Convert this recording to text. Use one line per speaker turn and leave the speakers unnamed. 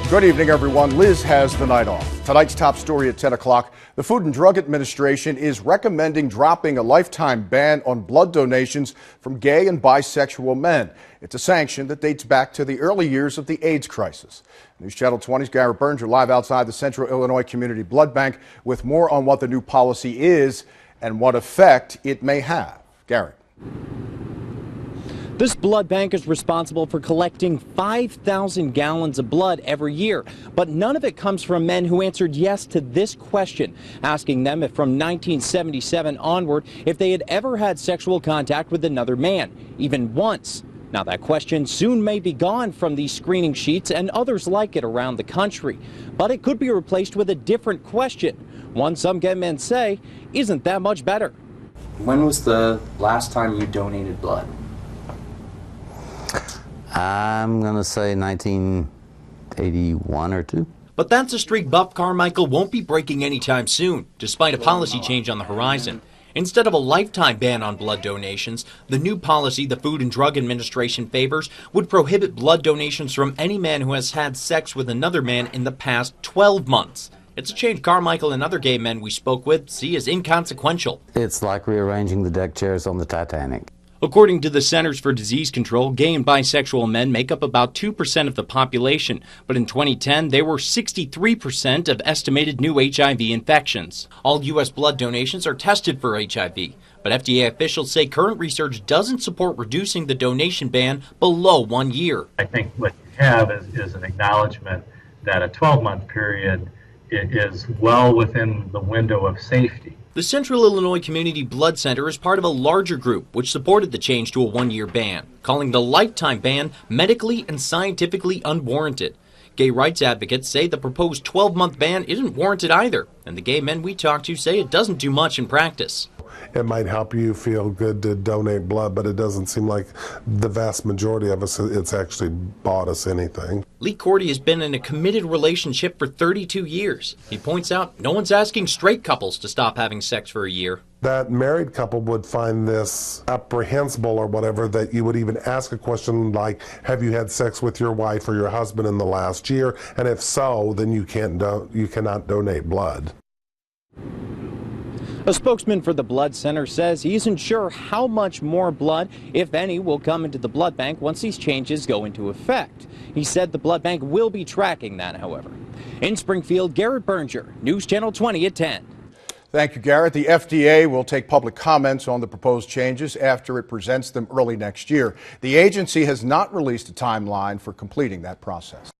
Good evening, everyone. Liz has the night off. Tonight's top story at 10 o'clock. The Food and Drug Administration is recommending dropping a lifetime ban on blood donations from gay and bisexual men. It's a sanction that dates back to the early years of the AIDS crisis. News Channel 20's Garrett Berger live outside the Central Illinois Community Blood Bank with more on what the new policy is and what effect it may have. Garrett.
This blood bank is responsible for collecting 5,000 gallons of blood every year, but none of it comes from men who answered yes to this question, asking them if from 1977 onward if they had ever had sexual contact with another man, even once. Now that question soon may be gone from these screening sheets and others like it around the country, but it could be replaced with a different question, one some gay men say isn't that much better.
When was the last time you donated blood?
I'm going to say 1981 or 2.
But that's a streak Buff Carmichael won't be breaking anytime soon, despite a policy change on the horizon. Instead of a lifetime ban on blood donations, the new policy the Food and Drug Administration favors would prohibit blood donations from any man who has had sex with another man in the past 12 months. It's a change Carmichael and other gay men we spoke with see as inconsequential.
It's like rearranging the deck chairs on the Titanic.
According to the Centers for Disease Control, gay and bisexual men make up about 2% of the population, but in 2010 they were 63% of estimated new HIV infections. All U.S. blood donations are tested for HIV, but FDA officials say current research doesn't support reducing the donation ban below 1 year.
I think what you have is an acknowledgement that a 12-month period is well within the window of safety.
The Central Illinois Community Blood Center is part of a larger group which supported the change to a 1-year ban, calling the lifetime ban medically and scientifically unwarranted. Gay rights advocates say the proposed 12-month ban isn't warranted either, and the gay men we talked to say it doesn't do much in practice.
It might help you feel good to donate blood, but it doesn't seem like the vast majority of us, it's actually bought us anything.
Lee Cordy has been in a committed relationship for 32 years. He points out no one's asking straight couples to stop having sex for a year.
That married couple would find this apprehensible or whatever, that you would even ask a question like, have you had sex with your wife or your husband in the last year? And if so, then you cannot donate blood.
A spokesman for the Blood Center says he isn't sure how much more blood, if any, will come into the blood bank once these changes go into effect. He said the blood bank will be tracking that, however. In Springfield, Garrett Berger, News Channel 20 at 10.
Thank you, Garrett. The FDA will take public comments on the proposed changes after it presents them early next year. The agency has not released a timeline for completing that process.